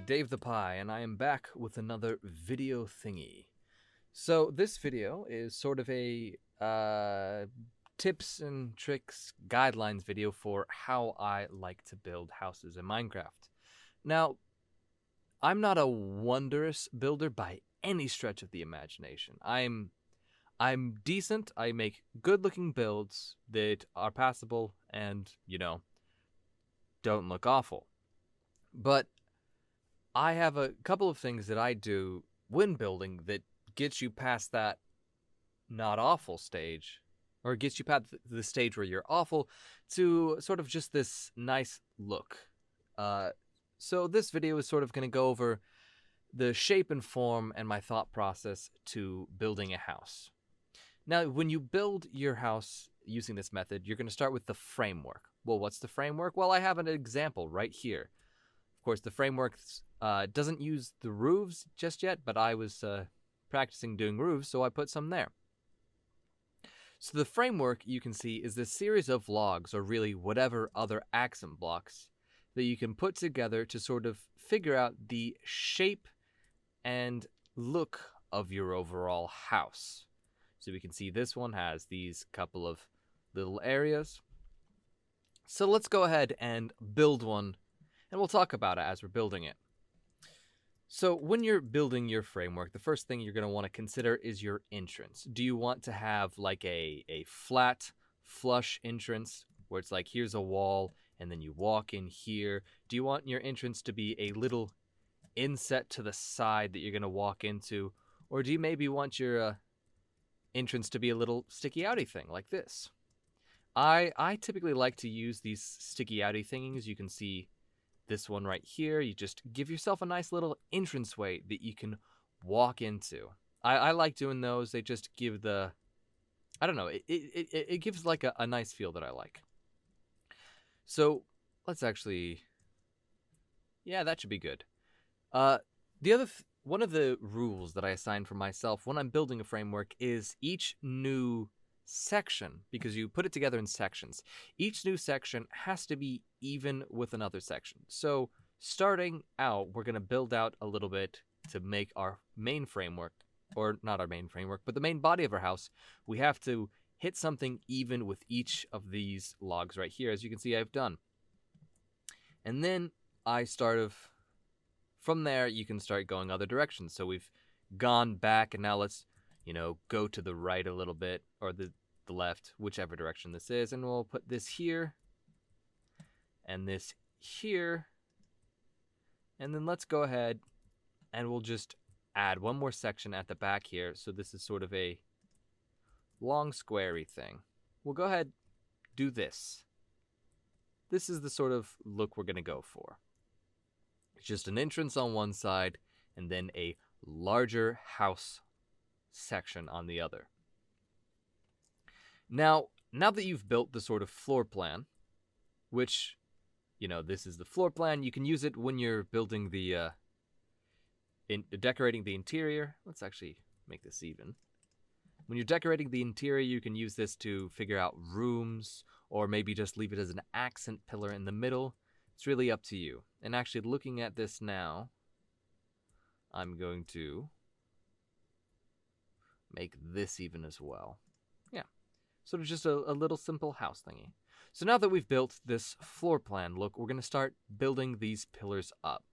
Dave the Pie, and I am back with another video thingy. So this video is sort of a tips and tricks guidelines video for how I like to build houses in Minecraft. Now, I'm not a wondrous builder by any stretch of the imagination. I'm decent. I make good-looking builds that are passable and, don't look awful. But I have a couple of things that I do when building that gets you past that not awful stage, or gets you past the stage where you're awful, to sort of just this nice look. So this video is sort of going to go over the shape and form and my thought process to building a house. Now, when you build your house using this method, you're going to start with the framework. Well, what's the framework? Well, I have an example right here. Of course, the framework doesn't use the roofs just yet, but I was practicing doing roofs, so I put some there. So the framework, you can see, is this series of logs, or really whatever other accent blocks, that you can put together to sort of figure out the shape and look of your overall house. So we can see this one has these couple of little areas. So let's go ahead and build one, and we'll talk about it as we're building it. So when you're building your framework, the first thing you're going to want to consider is your entrance. Do you want to have like a flat, flush entrance where it's like here's a wall and then you walk in here? Do you want your entrance to be a little inset to the side that you're going to walk into? Or do you maybe want your entrance to be a little sticky outy thing like this? I typically like to use these sticky outy things. You can see this one right here. You just give yourself a nice little entranceway that you can walk into. I like doing those. They just give the, I don't know, it gives like a nice feel that I like. So let's actually, yeah, that should be good. One of the rules that I assign for myself when I'm building a framework is each new section, because you put it together in sections, each new section has to be even with another section. So starting out, we're going to build out a little bit to make our main framework, or not our main framework, but the main body of our house. We have to hit something even with each of these logs right here, as you can see I've done. And then from there you can start going other directions. So we've gone back, and now let's go to the right a little bit, or the left, whichever direction this is, and we'll put this here and this here, and then let's go ahead and we'll just add one more section at the back here. So this is sort of a long squarey thing. We'll go ahead, do this. This is the sort of look we're going to go for. It's just an entrance on one side and then a larger house section on the other. Now that you've built the sort of floor plan, which, this is the floor plan, you can use it when you're building the, decorating the interior. Let's actually make this even. When you're decorating the interior, you can use this to figure out rooms, or maybe just leave it as an accent pillar in the middle. It's really up to you. And actually looking at this now, I'm going to make this even as well. Yeah, sort of just a little simple house thingy. So now that we've built this floor plan look, we're going to start building these pillars up.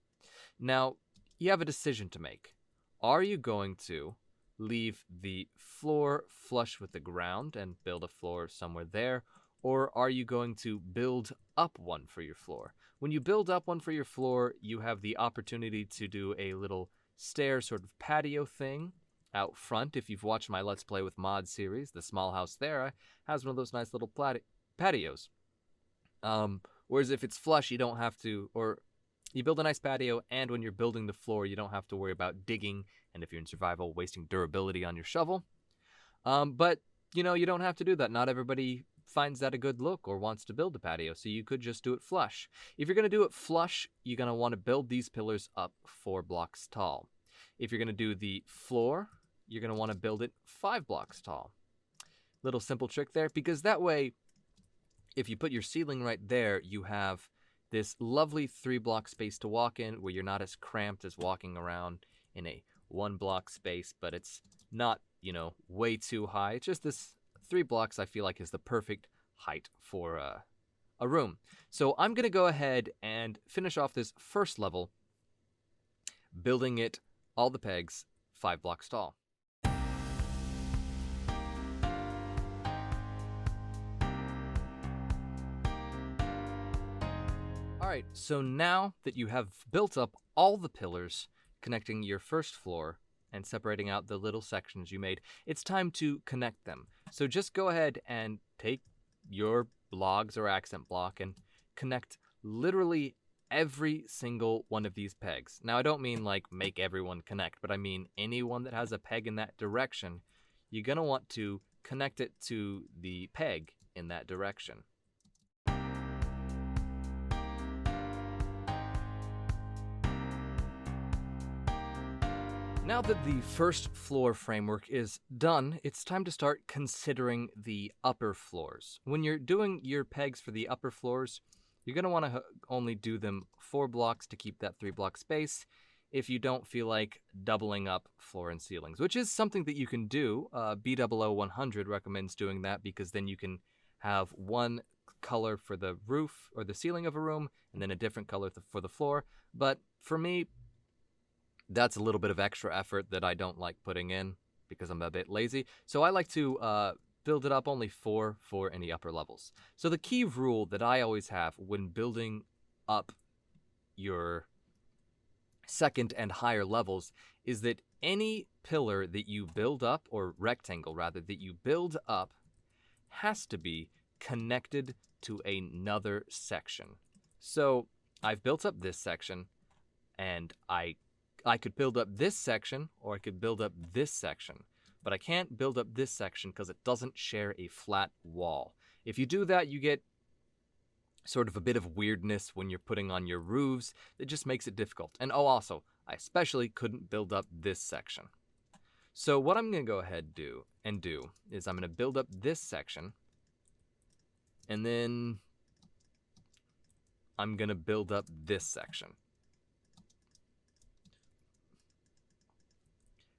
Now, you have a decision to make. Are you going to leave the floor flush with the ground and build a floor somewhere there, or are you going to build up one for your floor? When you build up one for your floor, you have the opportunity to do a little stair sort of patio thing out front. If you've watched my Let's Play with Mod series, the small house there has one of those nice little patios. Whereas if it's flush, you don't have to, or you build a nice patio, and when you're building the floor, you don't have to worry about digging, and if you're in survival, wasting durability on your shovel. But, you don't have to do that. Not everybody finds that a good look or wants to build a patio, so you could just do it flush. If you're going to do it flush, you're going to want to build these pillars up 4 blocks tall. If you're going to do the floor, you're going to want to build it 5 blocks tall. Little simple trick there, because that way, if you put your ceiling right there, you have this lovely 3-block space to walk in where you're not as cramped as walking around in a 1-block space, but it's not, way too high. It's just this 3 blocks I feel like is the perfect height for a room. So I'm going to go ahead and finish off this first level, building it, all the pegs, 5 blocks tall. Alright, so now that you have built up all the pillars connecting your first floor and separating out the little sections you made, it's time to connect them. So just go ahead and take your logs or accent block and connect literally every single one of these pegs. Now, I don't mean like make everyone connect, but I mean anyone that has a peg in that direction, you're going to want to connect it to the peg in that direction. Now that the first floor framework is done, it's time to start considering the upper floors. When you're doing your pegs for the upper floors, you're going to want to only do them 4 blocks to keep that 3-block space if you don't feel like doubling up floor and ceilings, which is something that you can do. B000100 recommends doing that because then you can have one color for the roof or the ceiling of a room and then a different color for the floor. But for me, that's a little bit of extra effort that I don't like putting in because I'm a bit lazy. So I like to build it up only 4 for any upper levels. So the key rule that I always have when building up your second and higher levels is that any pillar that you build up, or rectangle rather, that you build up has to be connected to another section. So I've built up this section and I could build up this section, or I could build up this section, but I can't build up this section because it doesn't share a flat wall. If you do that, you get sort of a bit of weirdness when you're putting on your roofs. It just makes it difficult. And also, I especially couldn't build up this section. So what I'm going to go ahead do is I'm going to build up this section, and then I'm going to build up this section.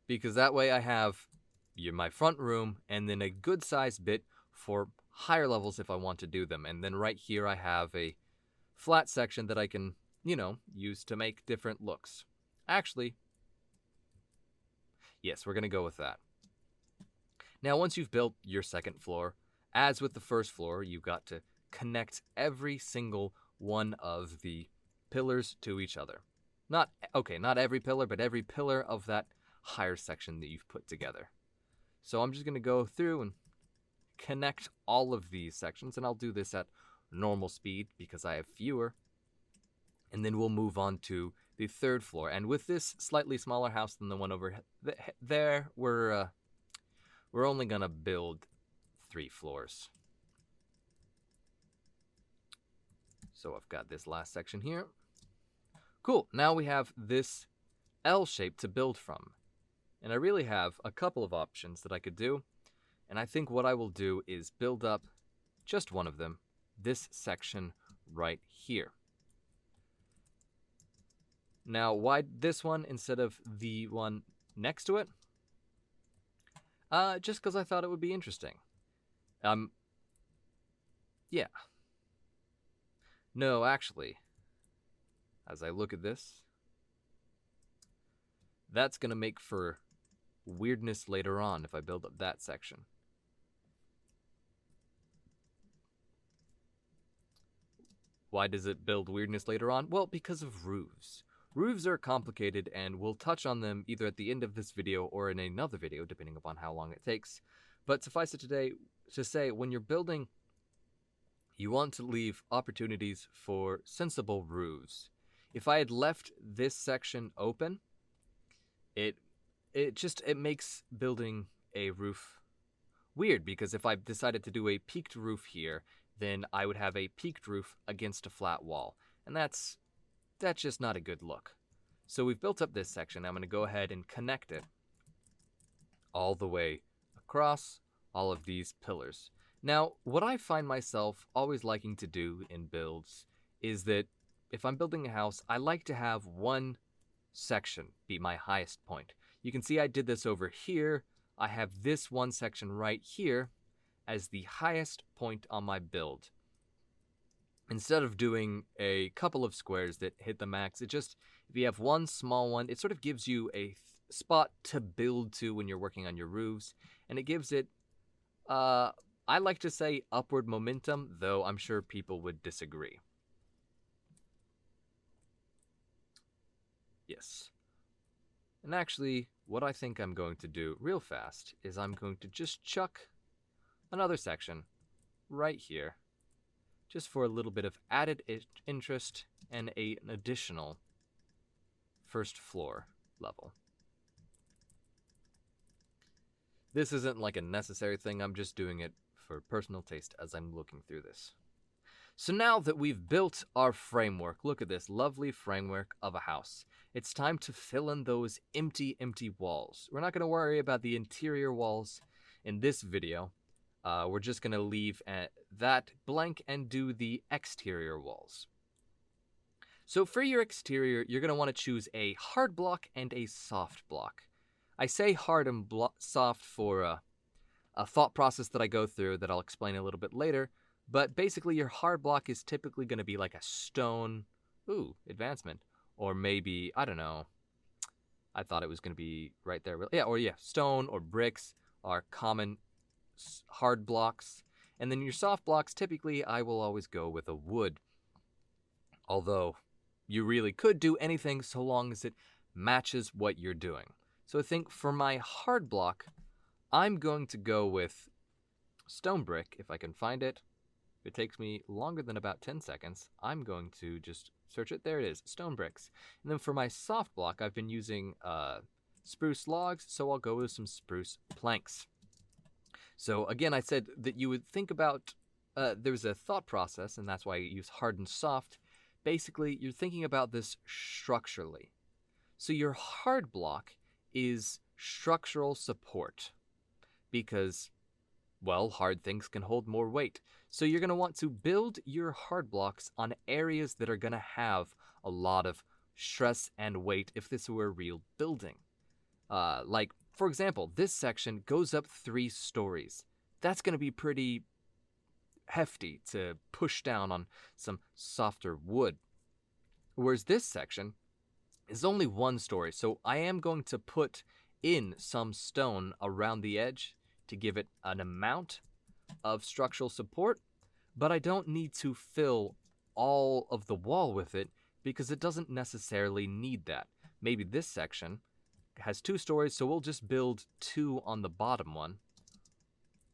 Because that way I have my front room and then a good sized bit for higher levels if I want to do them. And then right here I have a flat section that I can, use to make different looks. Actually, yes, we're going to go with that. Now, once you've built your second floor, as with the first floor, you've got to connect every single one of the pillars to each other. Not every pillar, but every pillar of that higher section that you've put together. So I'm just going to go through and connect all of these sections, and I'll do this at normal speed because I have fewer. And then we'll move on to the third floor. And with this slightly smaller house than the one over there, we're only going to build 3 floors. So I've got this last section here. Cool. Now we have this L shape to build from. And I really have a couple of options that I could do. And I think what I will do is build up just one of them, this section right here. Now, why this one instead of the one next to it? Just because I thought it would be interesting. Yeah. No, actually, as I look at this, that's going to make for weirdness later on if I build up that section. Why does it build weirdness later on? Well, because of roofs. Roofs are complicated, and we'll touch on them either at the end of this video or in another video, depending upon how long it takes. But suffice it today to say, when you're building, you want to leave opportunities for sensible roofs. If I had left this section open, it makes building a roof weird, because if I decided to do a peaked roof here, then I would have a peaked roof against a flat wall, and that's just not a good look. So we've built up this section. I'm going to go ahead and connect it all the way across all of these pillars. Now, what I find myself always liking to do in builds is that if I'm building a house, I like to have one section be my highest point. You can see I did this over here. I have this one section right here as the highest point on my build. Instead of doing a couple of squares that hit the max, if you have one small one, it sort of gives you a spot to build to when you're working on your roofs, and it gives it, I like to say upward momentum, though I'm sure people would disagree. Yes. And actually, what I think I'm going to do real fast is I'm going to just chuck another section right here, just for a little bit of added interest and an additional first floor level. This isn't like a necessary thing, I'm just doing it for personal taste as I'm looking through this. So now that we've built our framework, look at this lovely framework of a house. It's time to fill in those empty walls. We're not going to worry about the interior walls in this video. We're just going to leave that blank and do the exterior walls. So for your exterior, you're going to want to choose a hard block and a soft block. I say hard and soft for a thought process that I go through that I'll explain a little bit later. But basically, your hard block is typically going to be like a stone, advancement, or maybe, I don't know, I thought it was going to be right there. Yeah, stone or bricks are common hard blocks. And then your soft blocks, typically, I will always go with a wood. Although, you really could do anything so long as it matches what you're doing. So I think for my hard block, I'm going to go with stone brick, if I can find it. If it takes me longer than about 10 seconds, I'm going to just search it. There it is, stone bricks. And then for my soft block, I've been using spruce logs, so I'll go with some spruce planks. So again, I said that you would think about, there's a thought process, and that's why I use hard and soft. Basically, you're thinking about this structurally. So your hard block is structural support because, well, hard things can hold more weight. So you're going to want to build your hard blocks on areas that are going to have a lot of stress and weight if this were a real building. Like, for example, this section goes up 3 stories. That's going to be pretty hefty to push down on some softer wood. Whereas this section is only 1 story, so I am going to put in some stone around the edge to give it an amount of structural support, but I don't need to fill all of the wall with it because it doesn't necessarily need that. Maybe this section has 2 stories, so we'll just build 2 on the bottom one.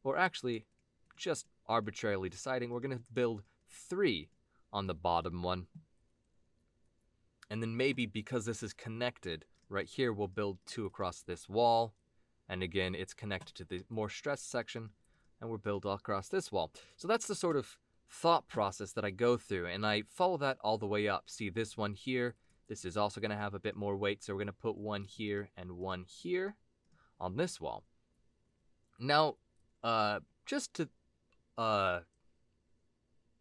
Or actually, just arbitrarily deciding we're going to build 3 on the bottom one. And then maybe because this is connected, right here we'll build 2 across this wall. And again, it's connected to the more stressed section, and we're built across this wall. So that's the sort of thought process that I go through, and I follow that all the way up. See this one here? This is also going to have a bit more weight, so we're going to put 1 here and 1 here on this wall. Now, just to,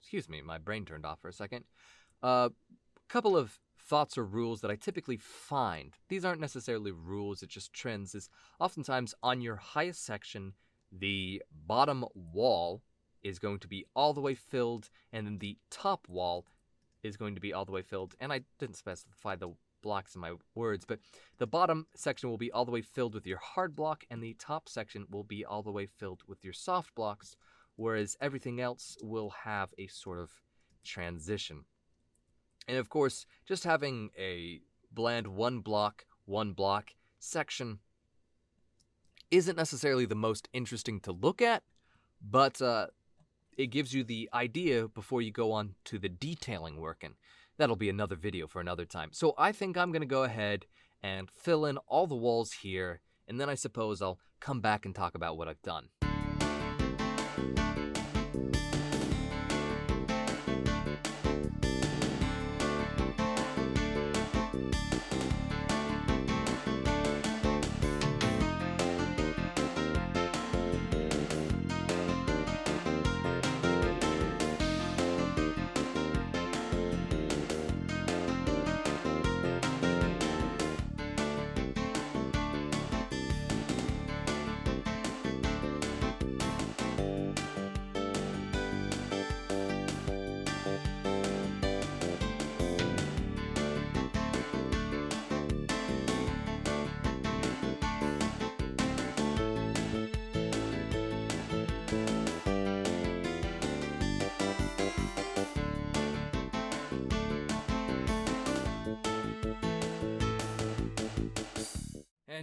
excuse me, my brain turned off for a second. Couple of thoughts or rules that I typically find. These aren't necessarily rules, it's just trends. Is oftentimes on your highest section, the bottom wall is going to be all the way filled, and then the top wall is going to be all the way filled. And I didn't specify the blocks in my words, but the bottom section will be all the way filled with your hard block, and the top section will be all the way filled with your soft blocks, whereas everything else will have a sort of transition. And of course, just having a bland one block section isn't necessarily the most interesting to look at, but it gives you the idea before you go on to the detailing work, and that'll be another video for another time. So I think I'm going to go ahead and fill in all the walls here, and then I suppose I'll come back and talk about what I've done.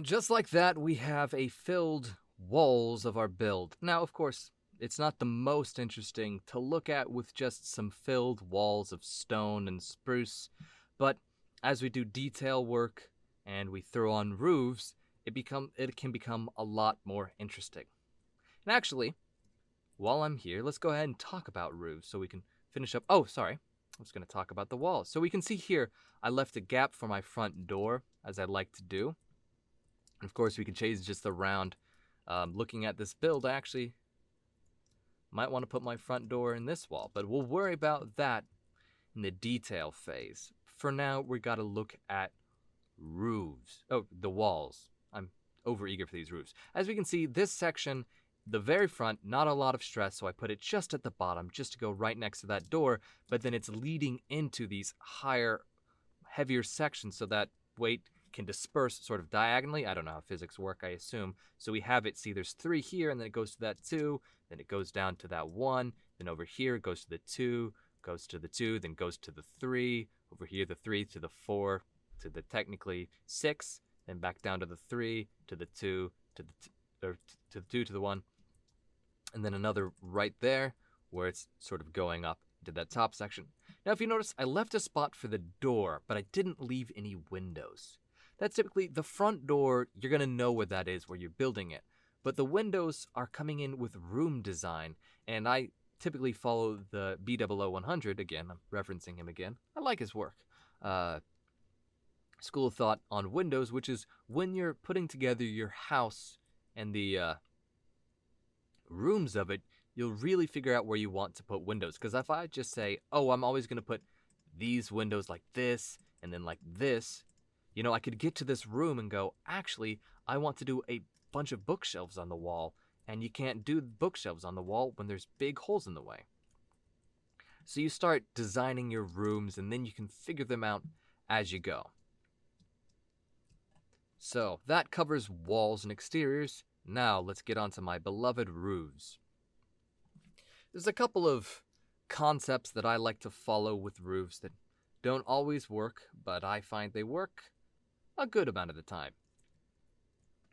And just like that, we have a filled walls of our build. Now, of course, it's not the most interesting to look at with just some filled walls of stone and spruce, but as we do detail work and we throw on roofs, it can become a lot more interesting. And actually, while I'm here, let's go ahead and talk about roofs so we can finish up. Oh, sorry. I was going to talk about the walls. So we can see here, I left a gap for my front door, as I like to do. And of course, we can change just around. Looking at this build, I actually might want to put my front door in this wall, but we'll worry about that in the detail phase. For now, we got to look at roofs. Oh, the walls. I'm overeager for these roofs. As we can see, this section, the very front, not a lot of stress, so I put it just at the bottom, just to go right next to that door, but then it's leading into these higher, heavier sections so that weight can disperse sort of diagonally. I don't know how physics work, I assume. So we have it, see there's 3 here, and then it goes to that 2, then it goes down to that 1, then over here it goes to the 2, goes to the 2, then goes to the 3, over here the 3 to the 4, to the technically 6, then back down to the 3, to the 2, to the 2 to the 1, and then another right there where it's sort of going up to that top section. Now if you notice, I left a spot for the door, but I didn't leave any windows. That's typically the front door, you're going to know where that is, where you're building it. But the windows are coming in with room design, and I typically follow the B00-100, again, I'm referencing him again. I like his work. School of thought on windows, which is when you're putting together your house and the rooms of it, you'll really figure out where you want to put windows. Because if I just say, oh, I'm always going to put these windows like this, and then like this, you know, I could get to this room and go, actually, I want to do a bunch of bookshelves on the wall, and you can't do bookshelves on the wall when there's big holes in the way. So you start designing your rooms, and then you can figure them out as you go. So that covers walls and exteriors. Now let's get on to my beloved roofs. There's a couple of concepts that I like to follow with roofs that don't always work, but I find they work a good amount of the time.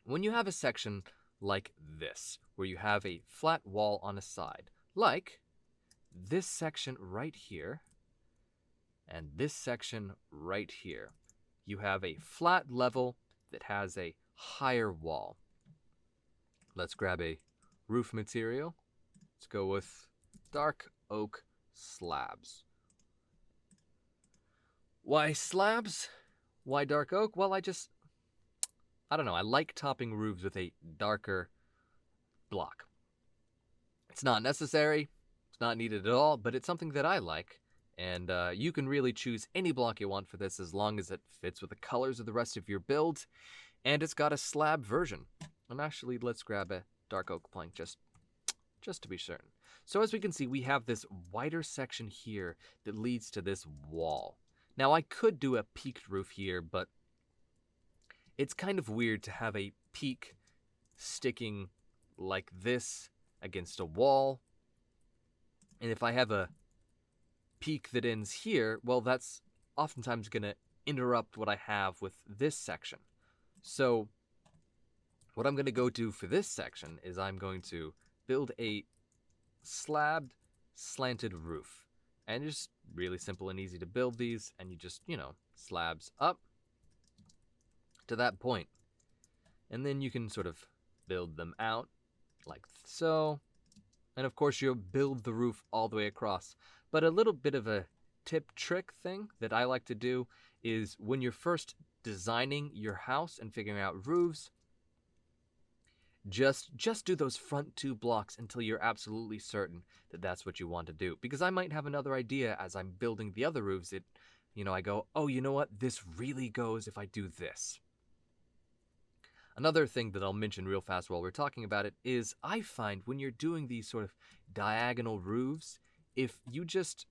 When you have a section like this, where you have a flat wall on a side, like this section right here, and this section right here, you have a flat level that has a higher wall. Let's grab a roof material. Let's go with dark oak slabs. Why slabs? Why dark oak? Well, I don't know. I like topping roofs with a darker block. It's not necessary. It's not needed at all, but it's something that I like. And you can really choose any block you want for this as long as it fits with the colors of the rest of your build. And it's got a slab version. And actually, let's grab a dark oak plank just to be certain. So as we can see, we have this wider section here that leads to this wall. Now, I could do a peaked roof here, but it's kind of weird to have a peak sticking like this against a wall. And if I have a peak that ends here, well, that's oftentimes going to interrupt what I have with this section. So what I'm going to go do for this section is I'm going to build a slabbed, slanted roof. And just really simple and easy to build these, and you just, slabs up to that point. And then you can sort of build them out like so. And of course, you'll build the roof all the way across. But a little bit of a tip trick thing that I like to do is when you're first designing your house and figuring out roofs, just do those front 2 blocks until you're absolutely certain that that's what you want to do. Because I might have another idea as I'm building the other roofs. I go, oh, you know what? This really goes if I do this. Another thing that I'll mention real fast while we're talking about it is I find when you're doing these sort of diagonal roofs, if you just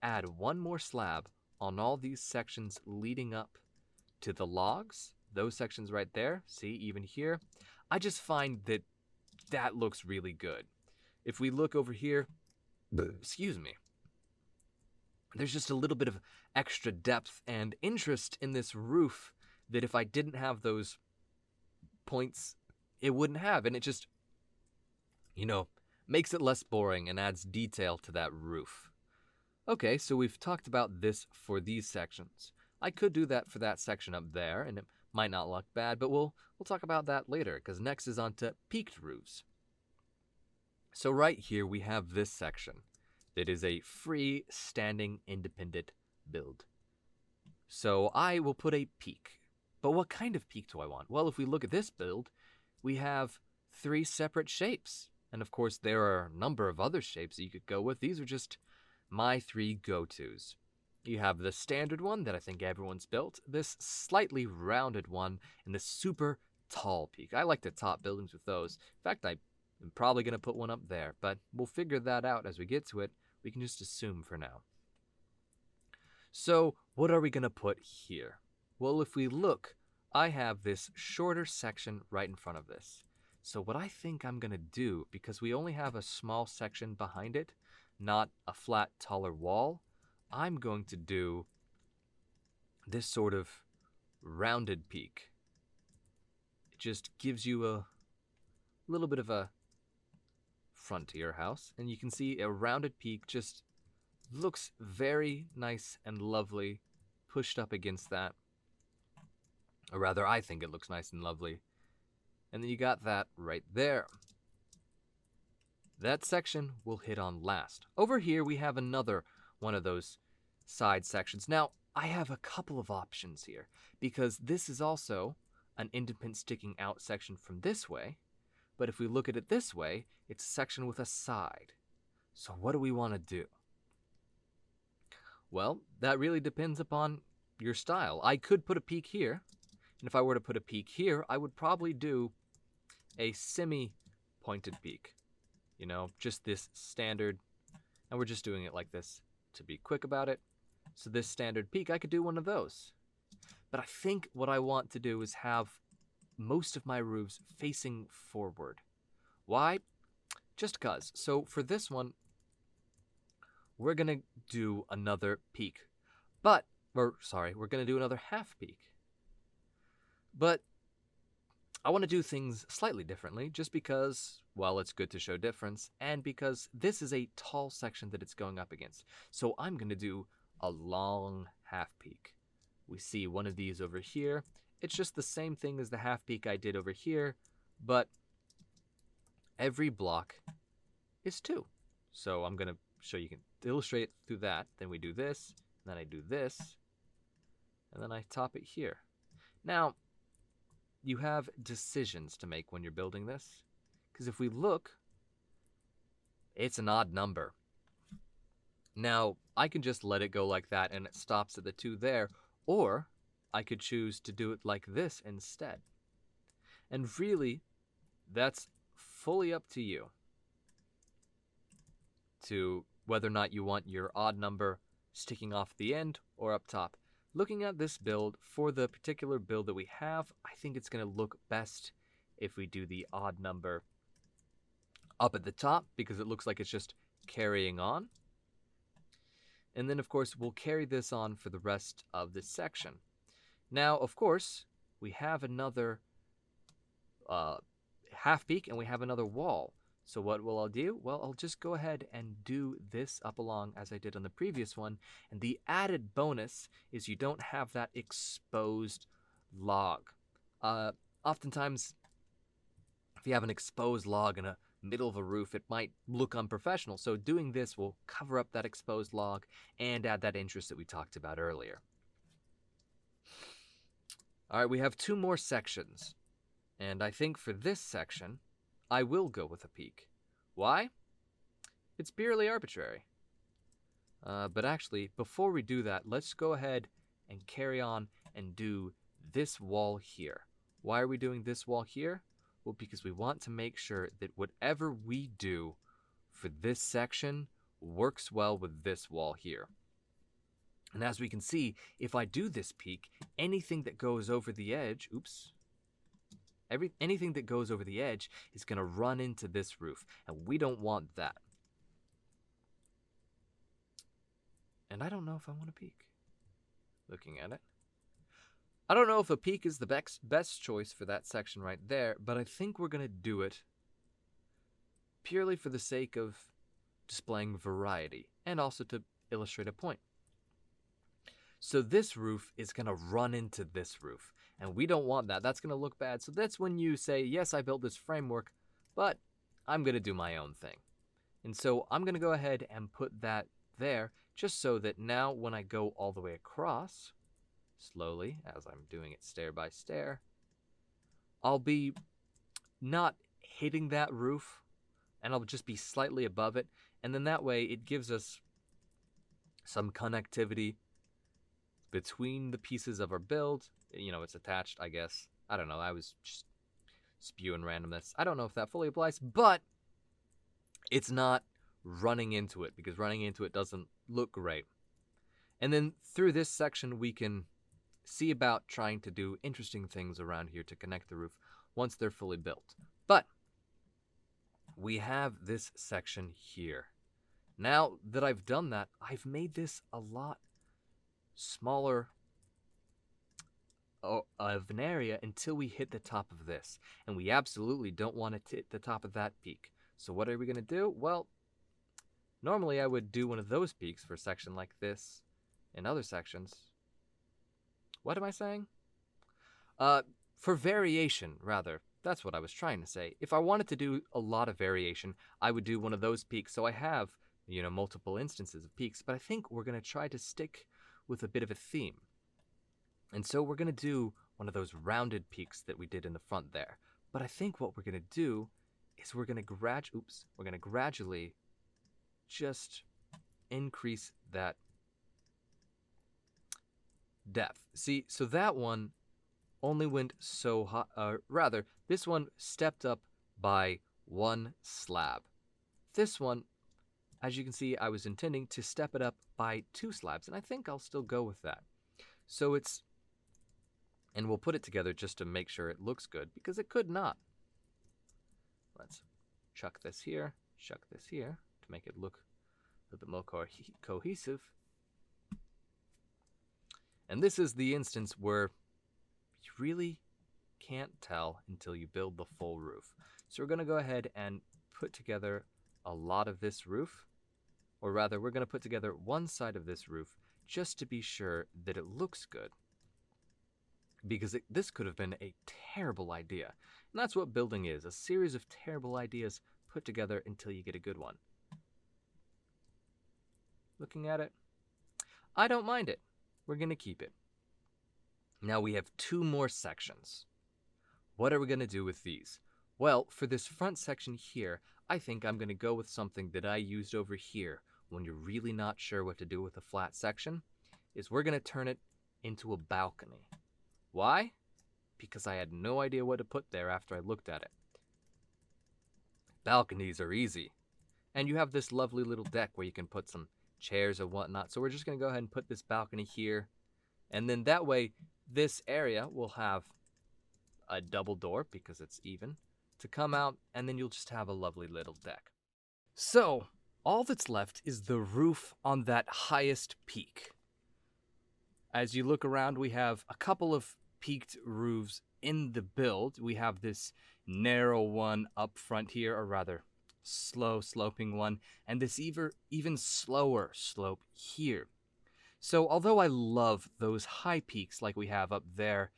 add one more slab on all these sections leading up to the logs, those sections right there, see, even here, I just find that that looks really good. If we look over here, excuse me, there's just a little bit of extra depth and interest in this roof that if I didn't have those points it wouldn't have. And it just, makes it less boring and adds detail to that roof. Okay, so we've talked about this for these sections. I could do that for that section up there, and it might not look bad, but we'll talk about that later, because next is on to peaked roofs. So right here we have this section that is a free standing independent build. So I will put a peak. But what kind of peak do I want? Well, if we look at this build, we have 3 separate shapes. And of course, there are a number of other shapes that you could go with. These are just my 3 go-tos. You have the standard one that I think everyone's built, this slightly rounded one, and this super tall peak. I like to top buildings with those. In fact, I'm probably going to put one up there, but we'll figure that out as we get to it. We can just assume for now. So what are we going to put here? Well, if we look, I have this shorter section right in front of this. So what I think I'm going to do, because we only have a small section behind it, not a flat, taller wall, I'm going to do this sort of rounded peak. It just gives you a little bit of a front to your house, and you can see a rounded peak just looks very nice and lovely pushed up against that. Or rather, I think it looks nice and lovely. And then you got that right there. That section we'll hit on last. Over here we have another one of those side sections. Now, I have a couple of options here, because this is also an independent sticking out section from this way. But if we look at it this way, it's a section with a side. So what do we want to do? Well, that really depends upon your style. I could put a peak here, and if I were to put a peak here, I would probably do a semi-pointed peak. Just this standard, and we're just doing it like this to be quick about it. So this standard peak, I could do one of those. But I think what I want to do is have most of my roofs facing forward. Why? Just because. So for this one, we're going to do another peak. We're going to do another half peak. But I want to do things slightly differently, just because, well, it's good to show difference, and because this is a tall section that it's going up against. So I'm going to do a long half peak. We see one of these over here. It's just the same thing as the half peak I did over here, but every block is 2. So I'm going to show you can illustrate through that. Then we do this, and then I do this, and then I top it here. Now, you have decisions to make when you're building this, because if we look, it's an odd number. Now, I can just let it go like that and it stops at the 2 there, or I could choose to do it like this instead. And really, that's fully up to you, to whether or not you want your odd number sticking off the end or up top. Looking at this build, for the particular build that we have, I think it's going to look best if we do the odd number up at the top, because it looks like it's just carrying on. And then, of course, we'll carry this on for the rest of this section. Now, of course, we have another half peak and we have another wall. So what will I do? Well, I'll just go ahead and do this up along as I did on the previous one. And the added bonus is you don't have that exposed log. Oftentimes, if you have an exposed log in a middle of a roof, it might look unprofessional. So doing this will cover up that exposed log and add that interest that we talked about earlier. All right, we have 2 more sections. And I think for this section, I will go with a peak. Why? It's purely arbitrary. But actually, before we do that, let's go ahead and carry on and do this wall here. Why are we doing this wall here? Well, because we want to make sure that whatever we do for this section works well with this wall here. And as we can see, if I do this peak, anything that goes over the edge, anything that goes over the edge is going to run into this roof, and we don't want that. And I don't know if I want to peek, looking at it. I don't know if a peak is the best choice for that section right there, but I think we're going to do it purely for the sake of displaying variety and also to illustrate a point. So this roof is going to run into this roof, and we don't want that. That's going to look bad. So that's when you say, yes, I built this framework, but I'm going to do my own thing. And so I'm going to go ahead and put that there just so that now when I go all the way across, slowly, as I'm doing it stair by stair, I'll be not hitting that roof, and I'll just be slightly above it. And then that way it gives us some connectivity between the pieces of our build. You know, it's attached, I guess. I don't know. I was just spewing randomness. I don't know if that fully applies, but it's not running into it, because running into it doesn't look great. And then through this section, we can see about trying to do interesting things around here to connect the roof once they're fully built. But we have this section here. Now that I've done that, I've made this a lot smaller of an area until we hit the top of this. And we absolutely don't want to hit the top of that peak. So what are we going to do? Well, normally I would do one of those peaks for a section like this and other sections. What am I saying? For variation, rather. That's what I was trying to say. If I wanted to do a lot of variation, I would do one of those peaks. So I have, you know, multiple instances of peaks, but I think we're going to try to stick with a bit of a theme. And so we're going to do one of those rounded peaks that we did in the front there. But I think what we're going to do is we're going to gradually just increase that depth. See, so that one only went so high, rather, this one stepped up by one slab. This one, as you can see, I was intending to step it up by 2 slabs, and I think I'll still go with that. So it's, and we'll put it together just to make sure it looks good, because it could not. Let's chuck this here to make it look a little bit more cohesive. And this is the instance where you really can't tell until you build the full roof. So we're going to go ahead and put together a lot of this roof, or rather we're going to put together one side of this roof just to be sure that it looks good, because this could have been a terrible idea. And that's what building is, a series of terrible ideas put together until you get a good one. Looking at it, I don't mind it. We're going to keep it. Now we have 2 more sections. What are we going to do with these? Well, for this front section here, I think I'm going to go with something that I used over here when you're really not sure what to do with a flat section, is we're going to turn it into a balcony. Why? Because I had no idea what to put there after I looked at it. Balconies are easy. And you have this lovely little deck where you can put some chairs or whatnot. So we're just going to go ahead and put this balcony here. And then that way, this area will have a double door, because it's even, to come out, and then you'll just have a lovely little deck. So, all that's left is the roof on that highest peak. As you look around, we have a couple of peaked roofs in the build. We have this narrow one up front here, or rather, slow sloping one, and this even slower slope here. So although I love those high peaks like we have up there,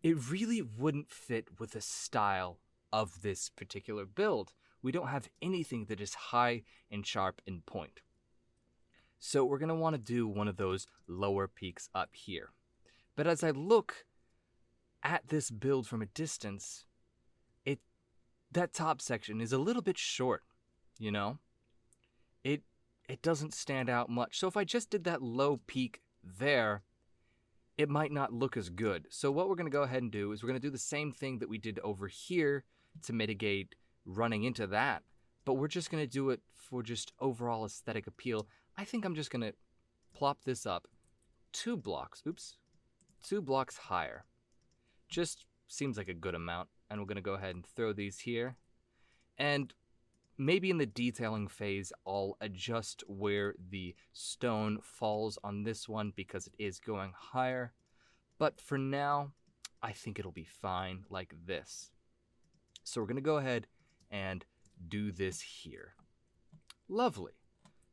it really wouldn't fit with the style of this particular build. We don't have anything that is high and sharp and point. So we're going to want to do one of those lower peaks up here. But as I look at this build from a distance, that top section is a little bit short, you know? It doesn't stand out much. So if I just did that low peak there, it might not look as good. So what we're going to go ahead and do is we're going to do the same thing that we did over here to mitigate running into that. But we're just going to do it for just overall aesthetic appeal. I think I'm just going to plop this up 2 blocks higher. Just seems like a good amount. And we're going to go ahead and throw these here. And maybe in the detailing phase, I'll adjust where the stone falls on this one because it is going higher. But for now, I think it'll be fine like this. So we're going to go ahead and do this here. Lovely.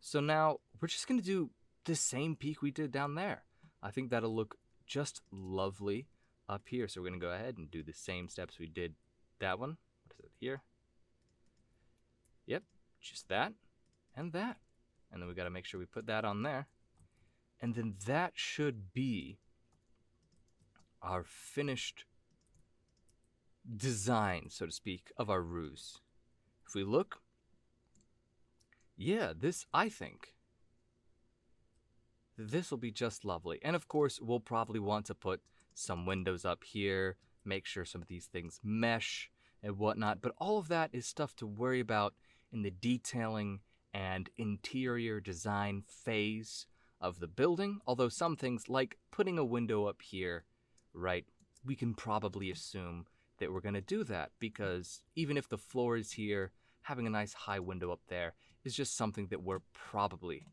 So now we're just going to do the same peak we did down there. I think that'll look just lovely up here. So we're going to go ahead and do the same steps we did that one. What is it here? Yep, just that and that. And then we got to make sure we put that on there. And then that should be our finished design, so to speak, of our roofs. If we look, yeah, I think this will be just lovely. And of course, we'll probably want to put some windows up here, make sure some of these things mesh and whatnot. But all of that is stuff to worry about in the detailing and interior design phase of the building. Although some things, like putting a window up here, right, we can probably assume that we're going to do that, because even if the floor is here, having a nice high window up there is just something that we're probably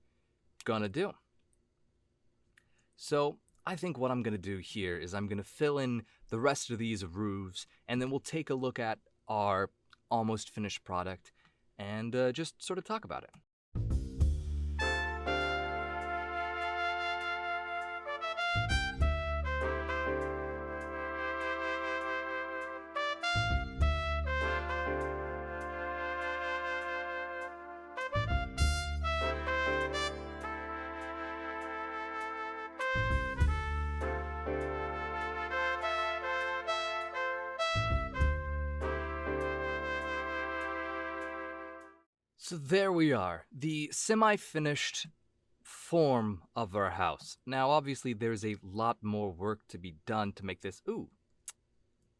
going to do. So I think what I'm going to do here is I'm going to fill in the rest of these roofs, and then we'll take a look at our almost finished product and just sort of talk about it. So there we are, the semi-finished form of our house. Now, obviously, there's a lot more work to be done to make this,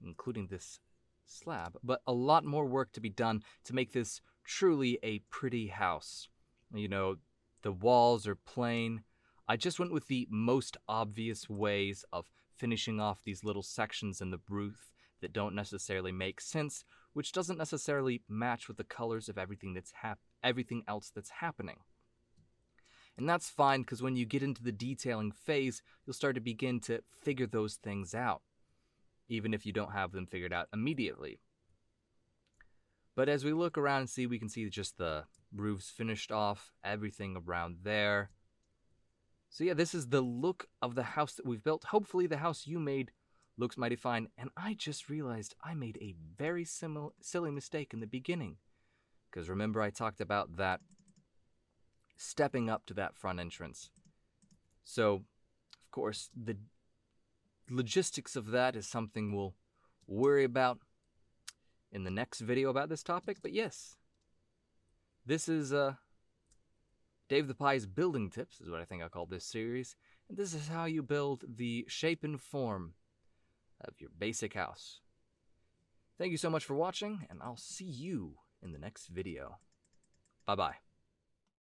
including this slab, but a lot more work to be done to make this truly a pretty house. You know, the walls are plain. I just went with the most obvious ways of finishing off these little sections in the roof that don't necessarily make sense, which doesn't necessarily match with the colors of everything else that's happening. And that's fine, because when you get into the detailing phase, you'll start to begin to figure those things out, even if you don't have them figured out immediately. But as we look around and see, we can see just the roofs finished off, everything around there. So yeah, this is the look of the house that we've built. Hopefully the house you made looks mighty fine. And I just realized I made a very silly mistake in the beginning. Because remember, I talked about that stepping up to that front entrance. So, of course, the logistics of that is something we'll worry about in the next video about this topic. But yes, this is DavethePie's building tips, is what I think I'll call this series. And this is how you build the shape and form of your basic house. Thank you so much for watching, and I'll see you in the next video. Bye-bye.